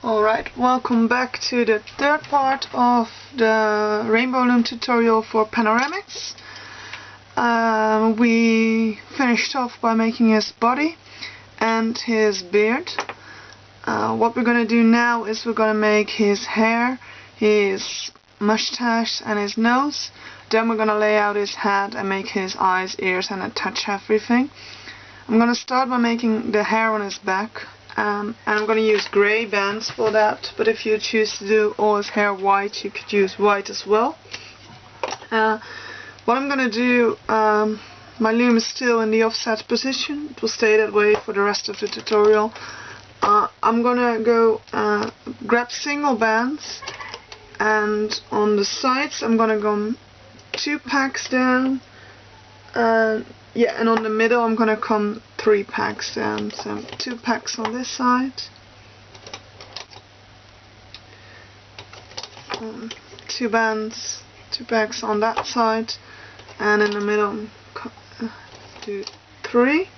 Alright, welcome back to the third part of the Rainbow Loom tutorial for Panoramix. We finished off by making his body and his beard. What we're going to do now is we're going to make his hair, his mustache and his nose. Then we're going to lay out his head and make his eyes, ears and attach everything. I'm going to start by making the hair on his back. And I'm going to use grey bands for that, but if you choose to do all his hair white, you could use white as well. What I'm going to do, my loom is still in the offset position, it will stay that way for the rest of the tutorial. I'm going to go grab single bands, and on the sides I'm going to go 2 packs down, and on the middle I'm going to come 3 packs down, so 2 packs on this side, 2 bands, 2 packs on that side, and in the middle do 3.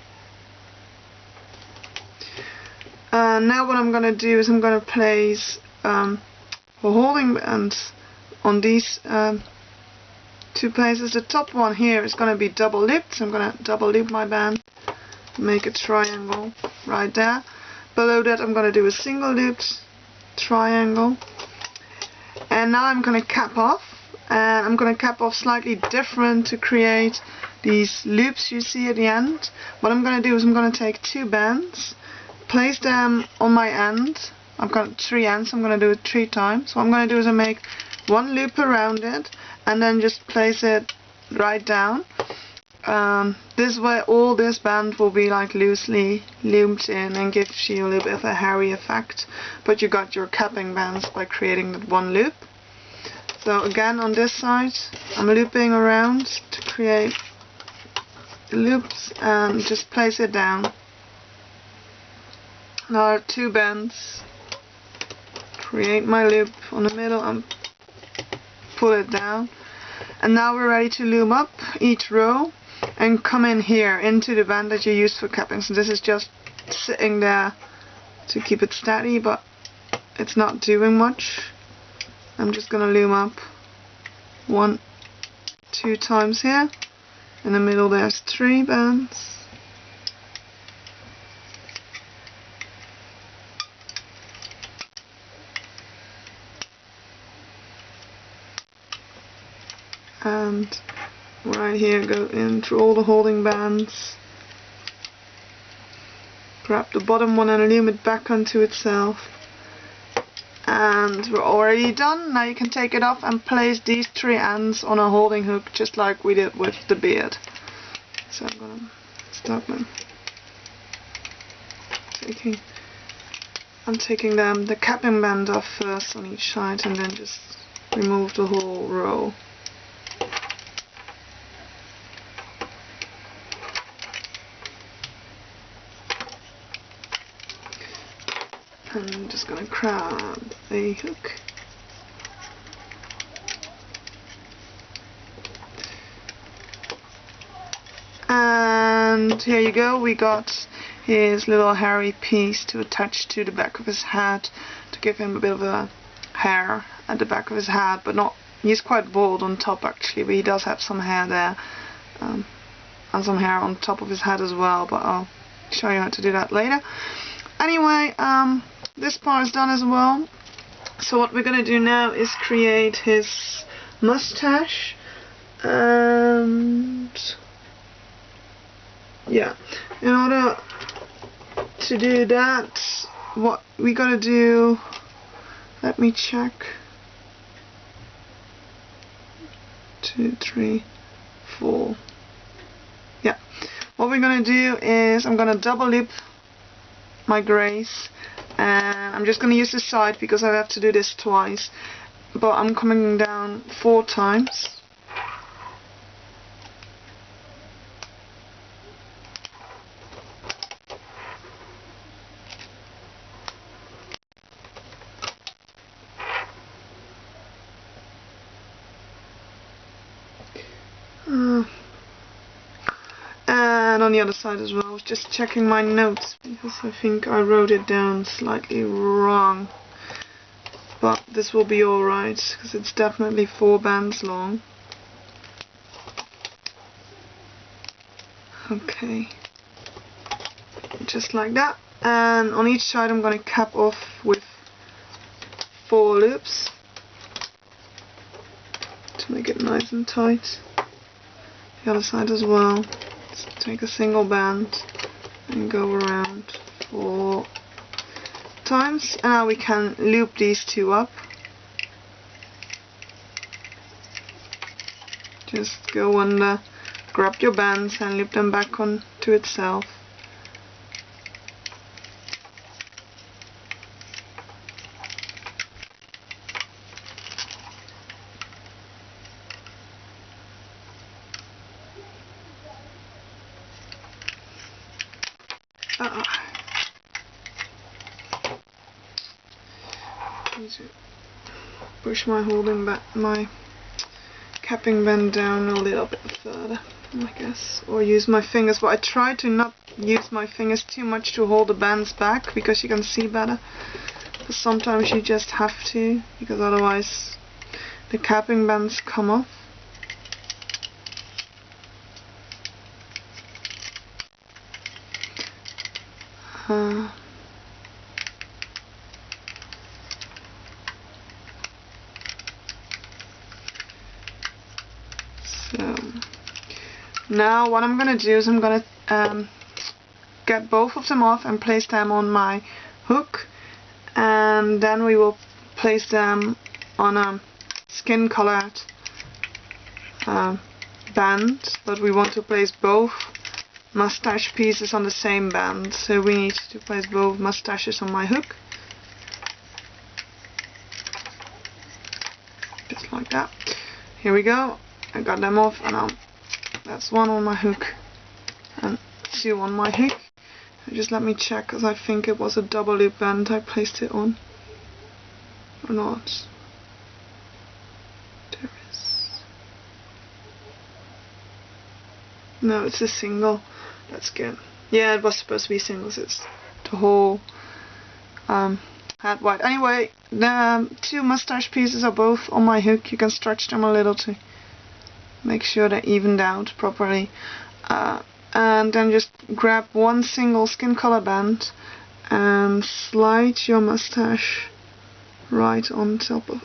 Now what I'm going to do is I'm going to place a holding band on these 2 places. The top one here is going to be double looped, so I'm going to double loop my band, make a triangle right there. Below that I'm going to do a single looped triangle, and now I'm going to cap off, and I'm going to cap off slightly different to create these loops you see at the end. What I'm going to do is I'm going to take 2 bands, place them on my end. I've got 3 ends, so I'm going to do it 3 times. So what I'm going to do is I make 1 loop around it and then just place it right down. This way all this band will be like loosely loomed in and gives you a little bit of a hairy effect, but you got your capping bands by creating that 1 loop. So again on this side I'm looping around to create the loops and just place it down. Now 2 bands, create my loop on the middle and pull it down, and now we're ready to loom up each row and come in here into the band that you use for capping. So this is just sitting there to keep it steady, but it's not doing much. I'm just gonna loom up 1, 2 times here. In the middle there's 3 bands. And right here go in through all the holding bands, grab the bottom one and loom it back onto itself, and we're already done. Now you can take it off and place these 3 ends on a holding hook just like we did with the beard. So I'm gonna start by taking the capping band off first on each side and then just remove the whole row. And I'm just going to grab a hook and here you go, we got his little hairy piece to attach to the back of his head to give him a bit of a hair at the back of his head, but not, he's quite bald on top actually, but he does have some hair there, and some hair on top of his head as well, but I'll show you how to do that later. Anyway, this part is done as well. So what we're going to do now is create his mustache, and in order to do that, what we got to do, let me check, 2, 3, 4, what we're going to do is I'm going to double loop my grays, and I'm just going to use this side because I have to do this twice, but I'm coming down 4 times. And on the other side as well. I was just checking my notes because I think I wrote it down slightly wrong. this will be alright, because it's definitely 4 bands long. Okay, just like that. And on each side I'm going to cap off with 4 loops to make it nice and tight. The other side as well. Just take a single band and go around 4 times, and now we can loop these 2 up. Just go under, grab your bands and loop them back onto itself. Push my capping band down a little bit further, I guess, or use my fingers, but I try to not use my fingers too much to hold the bands back, because you can see better. But sometimes you just have to, because otherwise the capping bands come off. So now what I'm going to do is I'm going to get both of them off and place them on my hook, and then we will place them on a skin colored band, but we want to place both mustache pieces on the same band, so we need to place both mustaches on my hook, just like that. Here we go, I got them off, and that's 1 on my hook and 2 on my hook. Just let me check, because I think it was a double loop band I placed it on, or not. There is. No, it's a single. That's good. Yeah, it was supposed to be singles. It's the whole hat white. Anyway, the 2 mustache pieces are both on my hook. You can stretch them a little to make sure they're evened out properly. And then just grab 1 single skin color band and slide your mustache right on top of.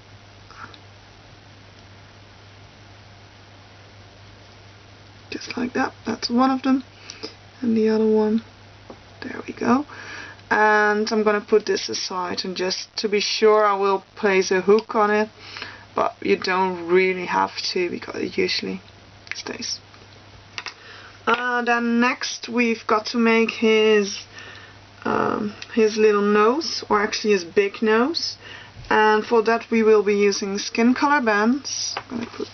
Just like that. That's 1 of them. And the other one, there we go. And I'm gonna put this aside, and just to be sure I will place a hook on it, but you don't really have to, because it usually stays. Then next we've got to make his little nose, or actually his big nose, and for that we will be using skin color bands. I'm gonna put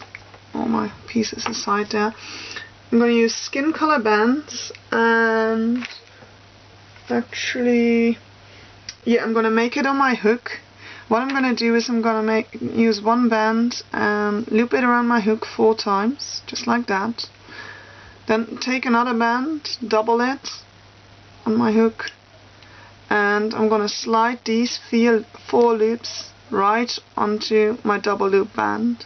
all my pieces aside there. I'm going to use skin color bands, and actually, yeah, I'm going to make it on my hook. What I'm going to do is I'm going to use 1 band and loop it around my hook 4 times, just like that. Then take another band, double it on my hook, and I'm going to slide these 4 loops right onto my double loop band.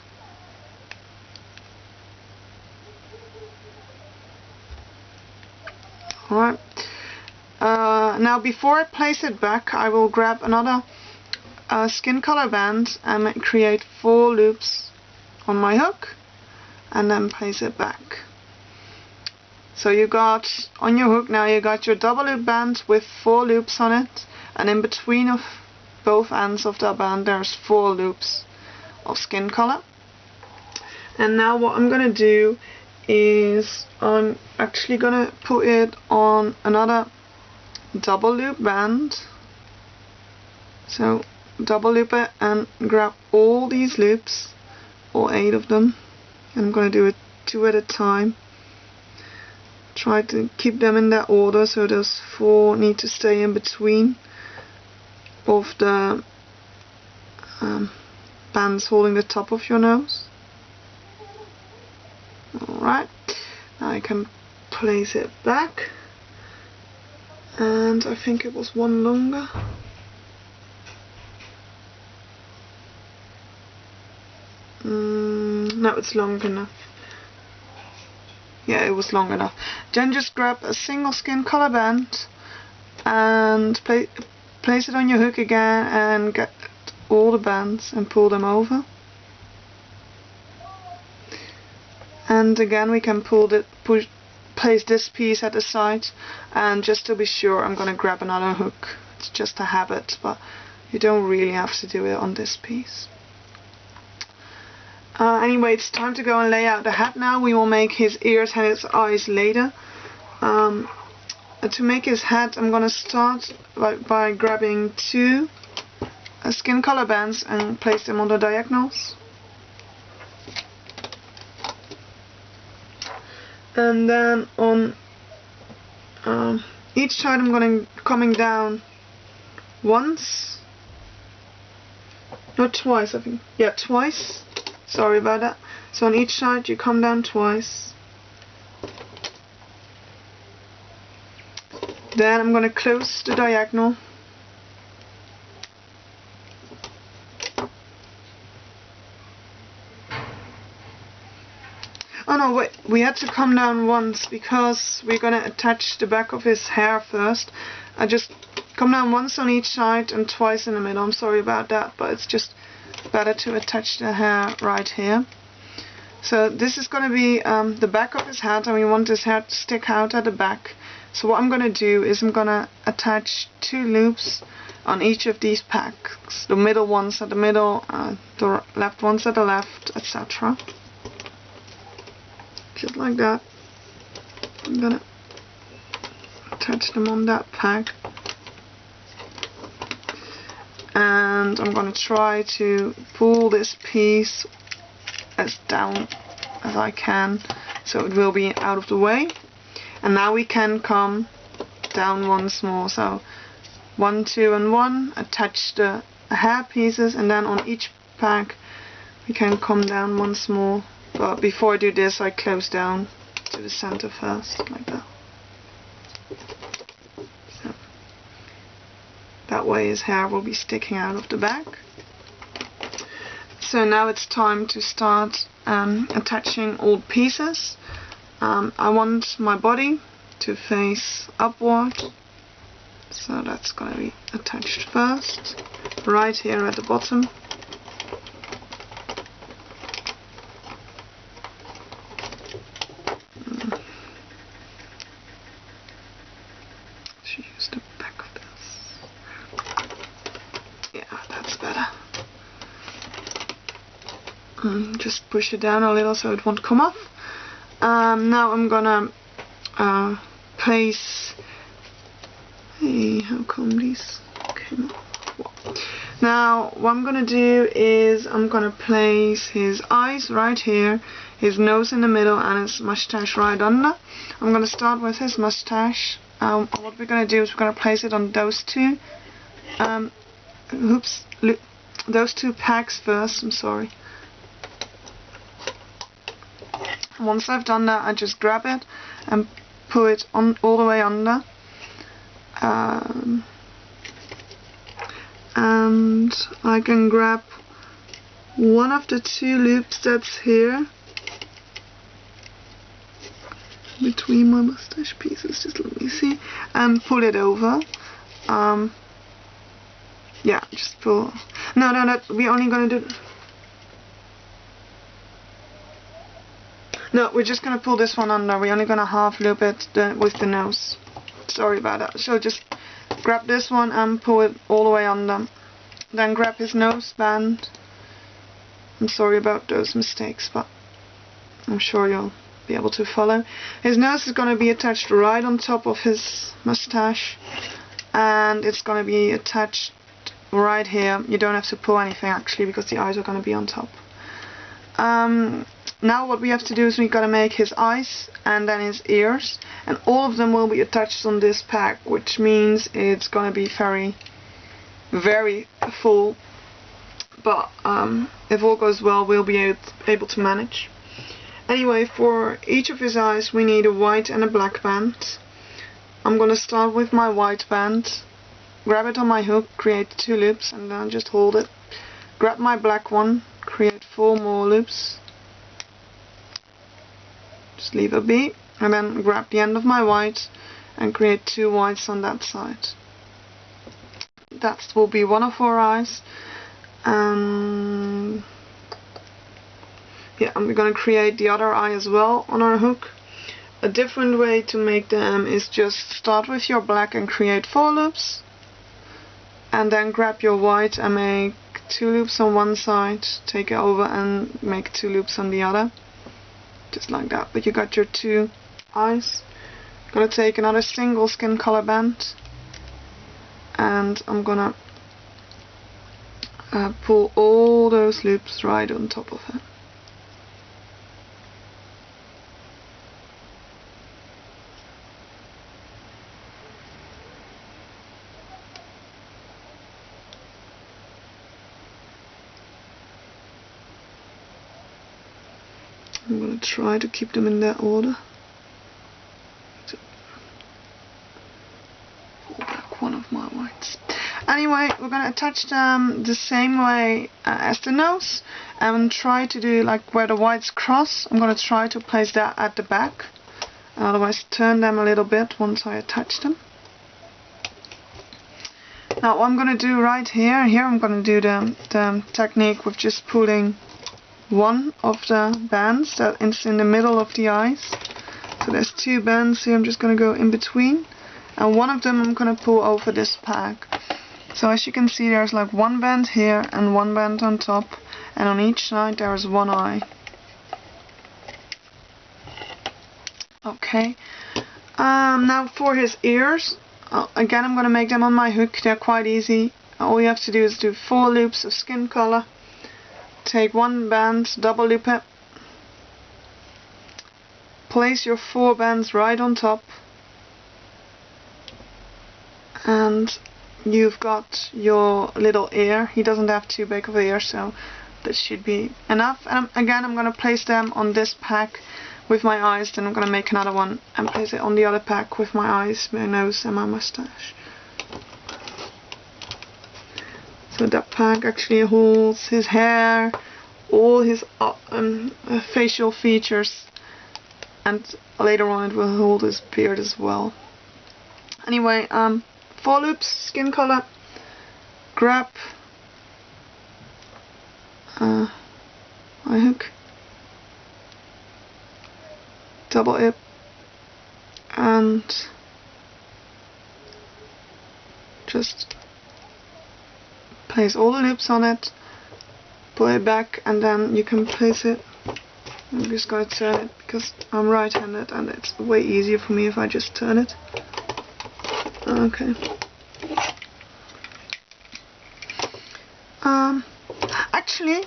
Alright, now before I place it back, I will grab another skin color band and create 4 loops on my hook, and then place it back. So you got, on your hook now, you got your double loop band with 4 loops on it, and in between of both ends of that band there's 4 loops of skin color. And now what I'm going to do is I'm actually going to put it on another double loop band. So double loop it and grab all these loops, all 8 of them, and I'm going to do it 2 at a time. Try to keep them in that order, so those 4 need to stay in between of the bands holding the top of your nose. Alright, now I can place it back, and I think it was 1 longer. No, it's long enough. Yeah, it was long enough. Then just grab a single skin color band and place it on your hook again and get all the bands and pull them over. And again we can place this piece at the side, and just to be sure I'm going to grab another hook. It's just a habit, but you don't really have to do it on this piece. Anyway, it's time to go and lay out the hat now. We will make his ears and his eyes later. To make his hat, I'm going to start by grabbing two skin color bands and place them on the diagonals. And then on each side I'm going to coming down once, not twice, I think. Yeah, twice. Sorry about that. So on each side you come down twice. Then I'm going to close the diagonal. Oh no, wait, we had to come down once because we're going to attach the back of his hair first. I just come down once on each side and twice in the middle. I'm sorry about that, but it's just better to attach the hair right here. So this is going to be the back of his hat, and we want his hair to stick out at the back. So what I'm going to do is I'm going to attach two loops on each of these packs. The middle ones at the middle, the left ones at the left, etc. Just like that. I'm gonna attach them on that pack, and I'm gonna try to pull this piece as down as I can so it will be out of the way. And now we can come down once more. So 1, 2 and 1, attach the hair pieces, and then on each pack we can come down once more. But before I do this, I close down to the center first, like that. So, that way his hair will be sticking out of the back. So now it's time to start attaching all the pieces. I want my body to face upward, so that's going to be attached first, right here at the bottom. Use the back of this. Yeah, that's better. Just push it down a little so it won't come off. Now I'm gonna place. Hey, how come these came off? Now what I'm gonna do is I'm gonna place his eyes right here, his nose in the middle, and his mustache right under. I'm gonna start with his mustache. What we're going to do is we're going to place it on those two those two packs first. I'm sorry. Once I've done that, I just grab it and pull it on all the way under, and I can grab one of the two loops that's here between my mustache pieces, just let me see, and pull it over. Yeah, just pull. No, we're only gonna do. No, we're just gonna pull this one under. We're only gonna half loop it with the nose. Sorry about that. So just grab this one and pull it all the way under. Then grab his nose band. I'm sorry about those mistakes, but I'm sure you'll be able to follow. His nose is going to be attached right on top of his mustache, and it's going to be attached right here. You don't have to pull anything actually, because the eyes are going to be on top. Now what we have to do is we've got to make his eyes and then his ears, and all of them will be attached on this pack, which means it's going to be very, very full, but if all goes well we'll be able to manage. Anyway, for each of his eyes we need a white and a black band. I'm going to start with my white band, grab it on my hook, create 2 loops, and then just hold it. Grab my black one, create 4 more loops. Just leave a B, and then grab the end of my white and create 2 whites on that side. That will be one of our eyes. Yeah, and we're going to create the other eye as well on our hook. A different way to make them is just start with your black and create 4 loops, and then grab your white and make 2 loops on one side, take it over and make 2 loops on the other, just like that. But you got your 2 eyes. I'm gonna take another single skin color band, and I'm gonna pull all those loops right on top of it. I'm going to try to keep them in that order. Pull back one of my whites. Anyway, we're going to attach them the same way as the nose, and try to do like where the whites cross. I'm going to try to place that at the back, and otherwise turn them a little bit once I attach them. Now what I'm going to do right here I'm going to do the technique with just pulling one of the bands that is in the middle of the eyes. So there's 2 bands here, I'm just going to go in between, and one of them I'm going to pull over this pack. So as you can see, there's like 1 band here and 1 band on top, and on each side there is 1 eye. Okay, now for his ears, again I'm going to make them on my hook. They're quite easy. All you have to do is do 4 loops of skin color. Take 1 band, double loop it, place your 4 bands right on top, and you've got your little ear. He doesn't have too big of an ear, so that should be enough. And again, I'm going to place them on this pack with my eyes, then I'm going to make another one and place it on the other pack with my eyes, my nose and my mustache. So that pack actually holds his hair, all his facial features, and later on it will hold his beard as well. Anyway, 4 loops, skin color, grab my hook, double it, and just place all the loops on it, pull it back, and then you can place it. I'm just going to turn it because I'm right-handed and it's way easier for me if I just turn it. Okay. Actually,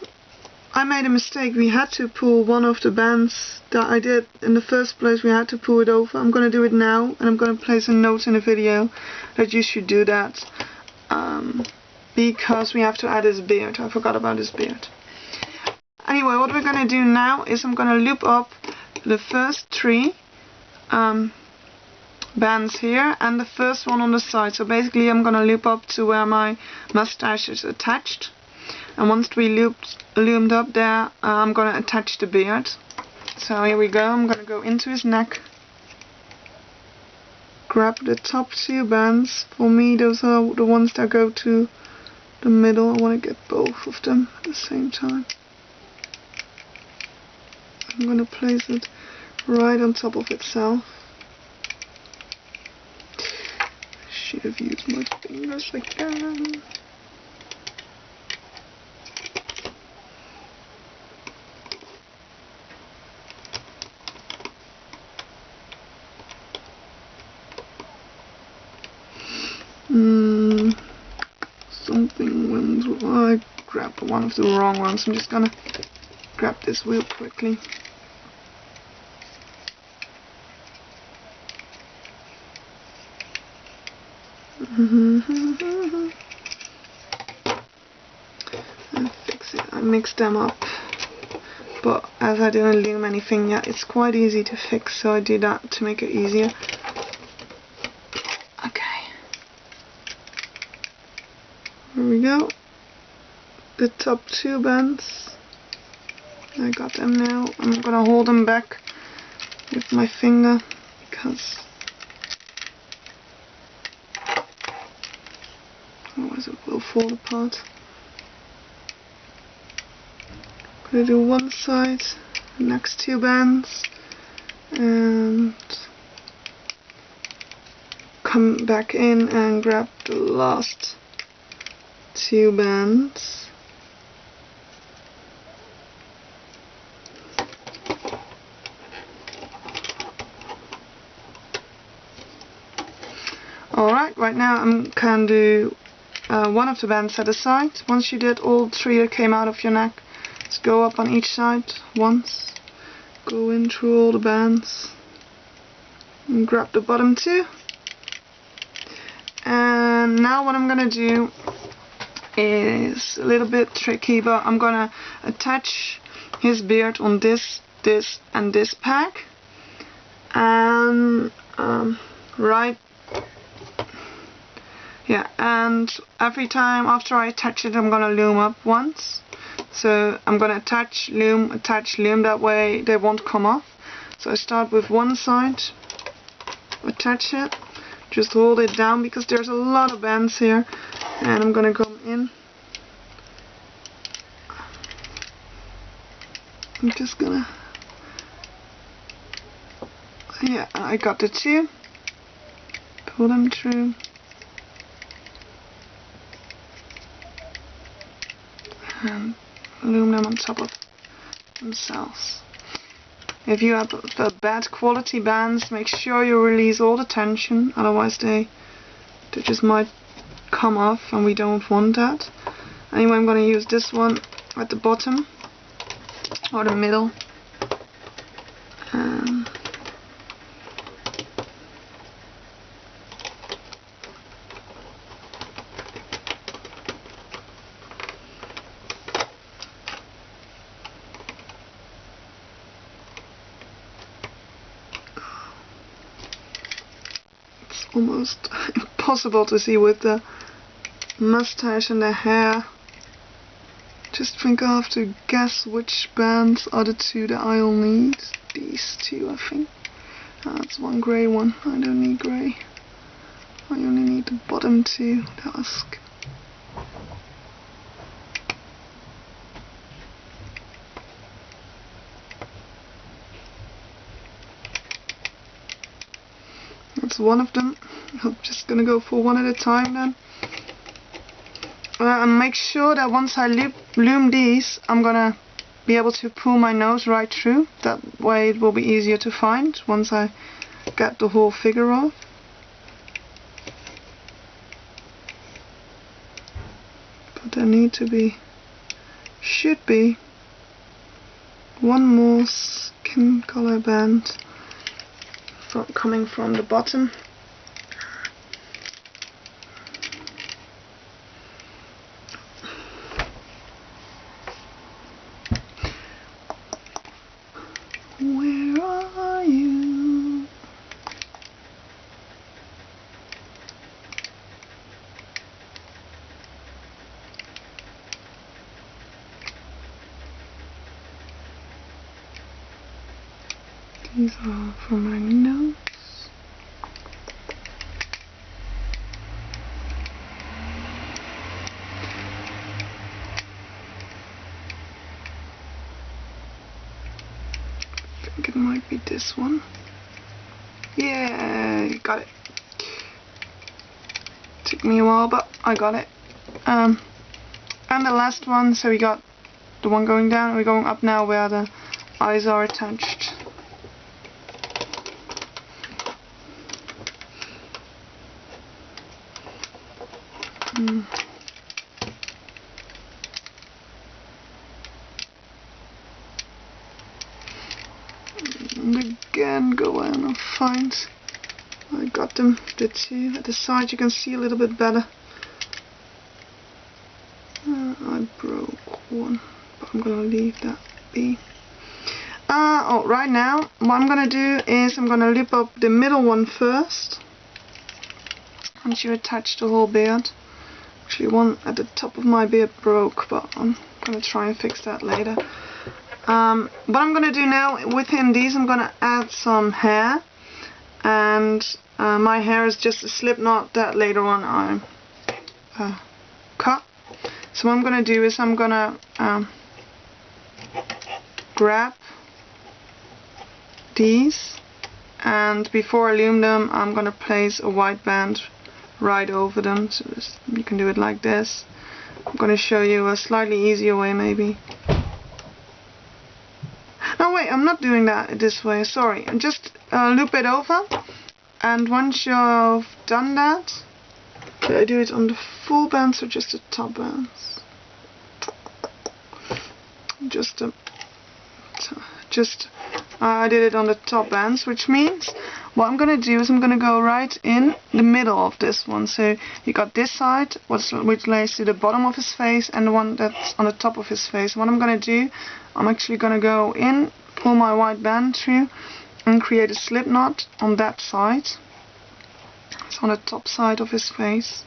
I made a mistake. We had to pull one of the bands that I did in the first place. We had to pull it over. I'm going to do it now, and I'm going to place a note in the video that you should do that. Because we have to add his beard. I forgot about his beard. Anyway, what we're going to do now is I'm going to loop up the first 3 bands here and the first one on the side. So basically I'm going to loop up to where my mustache is attached. And once we loomed up there, I'm going to attach the beard. So here we go. I'm going to go into his neck. Grab the top 2 bands. For me, those are the ones that go to the middle. I want to get both of them at the same time. I'm going to place it right on top of itself. Should have used my fingers again. Something went. I grabbed one of the wrong ones. I'm just gonna grab this wheel quickly. And fix it. I mixed them up, but as I didn't loom anything yet, it's quite easy to fix, so I do that to make it easier. Okay, here we go. The top 2 bands. I got them now. I'm gonna hold them back with my finger because otherwise it will fall apart. Gonna do one side, the next two bands, and come back in and grab the last two bands. Alright, right now I'm going to do one of the bands at a side. Once you did all three that came out of your neck, just go up on each side once, go in through all the bands, and grab the bottom two. And now what I'm going to do is a little bit tricky, but I'm going to attach his beard on this, and this pack. And and every time after I attach it, I'm gonna loom up once. So I'm gonna attach, loom, that way they won't come off. So I start with one side, attach it, just hold it down because there's a lot of bands here, and I'm gonna come in. I'm just gonna, yeah, I got the two, pull them through. And loom them on top of themselves. If you have the bad quality bands, make sure you release all the tension, otherwise they just might come off, and we don't want that. Anyway, I'm going to use this one at the bottom or the middle. Almost impossible to see with the mustache and the hair. Just think I have to guess which bands are the two that I'll need. These two, I think. That's one grey one. I don't need grey. I only need the bottom two. Task. That's one of them. I'm just gonna go for one at a time then. And make sure that once I loom these, I'm gonna be able to pull my nose right through. That way it will be easier to find once I get the whole figure off. But there should be one more skin color band coming from the bottom. Where are you? These are for my notes. I think it might be this one. Yeah, got it. Took me a while, but I got it. And the last one, so we got the one going down, we're going up now where the eyes are attached. And again go in and find, I got them, the two at the side, you can see a little bit better. I broke one, but I'm gonna leave that be. Right now what I'm gonna do is I'm gonna loop up the middle one first. Once you attach the whole beard. Actually one at the top of my beard broke, but I'm gonna try and fix that later. What I'm gonna do now within these, I'm gonna add some hair, and my hair is just a slip knot that later on I cut. So what I'm gonna do is I'm gonna grab these, and before I loom them, I'm gonna place a white band right over them. So you can do it like this. I'm gonna show you a slightly easier way, maybe. No, wait, I'm not doing that this way, sorry. Just loop it over, and once you've done that, did I do it on the full bands or just the top bands? I did it on the top bands, which means what I'm gonna do is I'm gonna go right in the middle of this one. So you got this side, which lays to the bottom of his face, and the one that's on the top of his face. What I'm gonna do, I'm actually gonna go in, pull my white band through, and create a slip knot on that side. It's on the top side of his face,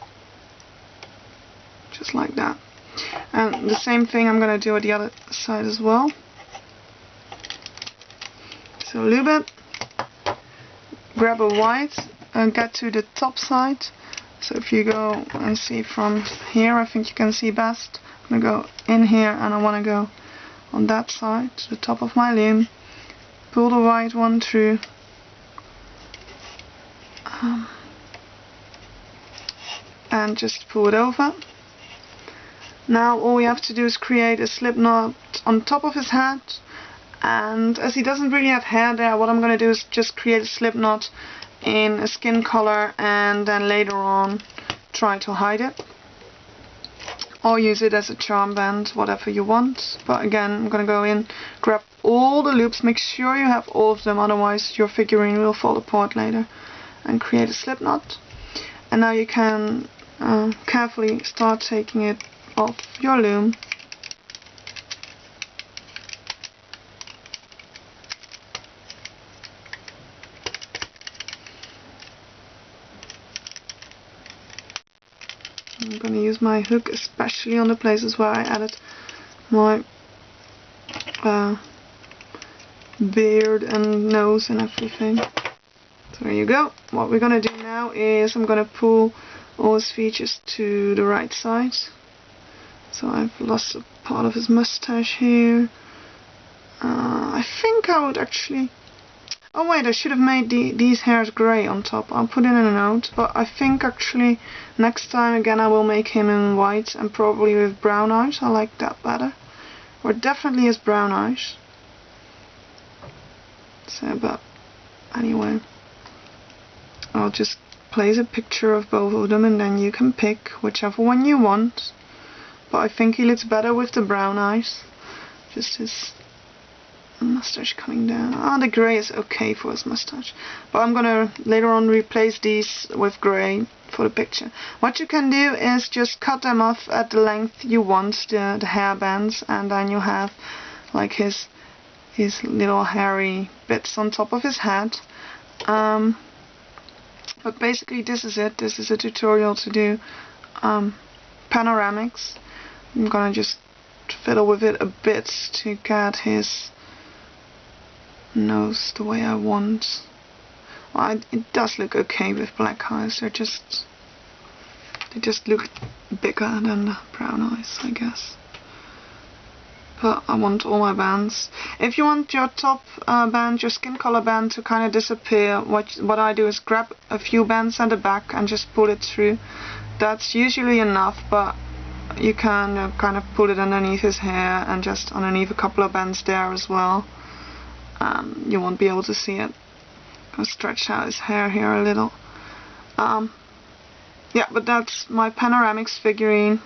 just like that. And the same thing I'm gonna do at the other side as well. So loop it, grab a white, and get to the top side. So if you go and see from here, I think you can see best. I'm gonna go in here, and I want to go on that side, to the top of my loom. Pull the white one through. And just pull it over. Now all we have to do is create a slip knot on top of his head. And as he doesn't really have hair there, what I'm going to do is just create a slip knot in a skin color, and then later on try to hide it. Or use it as a charm band, whatever you want. But again, I'm going to go in, grab all the loops, make sure you have all of them, otherwise your figurine will fall apart later. And create a slip knot. And now you can carefully start taking it off your loom. I'm going to use my hook especially on the places where I added my beard and nose and everything. So there you go. What we're going to do now is I'm going to pull all his features to the right side. So I've lost a part of his mustache here. I think I would actually... Oh wait, I should have made these hairs grey on top. I'll put it in a note. But I think actually next time again I will make him in white and probably with brown eyes. I like that better. Or definitely his brown eyes. So, but anyway, I'll just place a picture of both of them, and then you can pick whichever one you want. But I think he looks better with the brown eyes. Just his mustache coming down. Ah, the grey is okay for his mustache. But I'm gonna later on replace these with grey for the picture. What you can do is just cut them off at the length you want, the hair bands, and then you have like his little hairy bits on top of his head. But basically this is it. This is a tutorial to do Panoramix. I'm gonna just fiddle with it a bit to get his nose the way I want. Well, it does look okay with black eyes. They just look bigger than the brown eyes, I guess. But I want all my bands. If you want your top band, your skin color band to kind of disappear, what I do is grab a few bands at the back and just pull it through. That's usually enough, but you can kind of pull it underneath his hair and just underneath a couple of bands there as well. You won't be able to see it. I'll stretch out his hair here a little. Yeah, but that's my Panoramix figurine.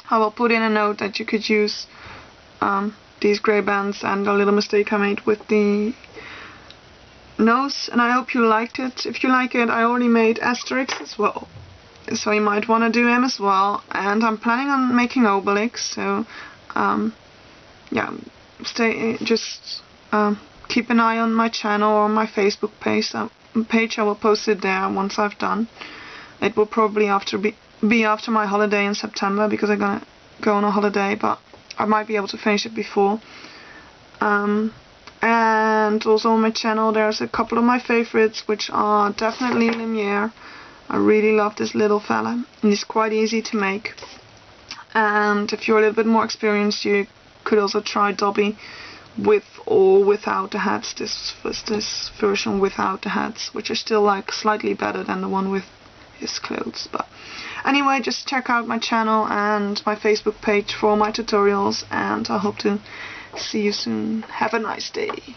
I will put in a note that you could use these grey bands and a little mistake I made with the nose, and I hope you liked it. If you like it, I already made Asterix as well, so you might want to do him as well, and I'm planning on making Obelix, so yeah, keep an eye on my channel or my Facebook page. I will post it there once I've done. It will probably be after my holiday in September, because I'm gonna go on a holiday, but I might be able to finish it before. And also on my channel there's a couple of my favorites, which are definitely Lumiere. I really love this little fella, and he's quite easy to make. And if you're a little bit more experienced, you could also try Dobby with or without the hats. This was this version without the hats, which I still like slightly better than the one with his clothes. But anyway, just check out my channel and my Facebook page for my tutorials, and I hope to see you soon. Have a nice day.